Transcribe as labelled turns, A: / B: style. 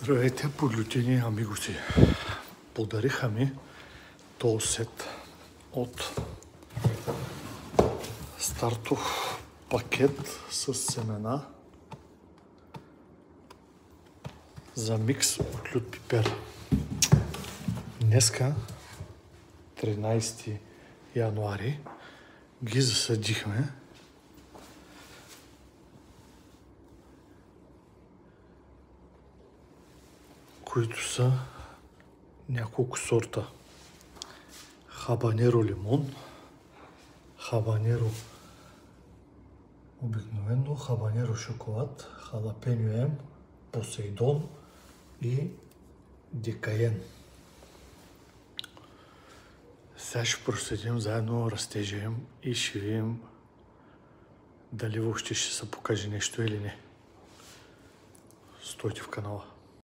A: Здравейте, подлютени амигоси! Подариха ми този сет от стартов пакет с семена за микс от лют пипер. Днеска, 13 януари, ги засадихме. Които са няколко сорта. Хабанеро лимон, хабанеро обикновено, хабанеро шоколад, халапеньо М, посейдон и декаен. Сега ще проследим заедно растежа им и ще видим дали въобще ще се покаже нещо или не. Стойте в канала.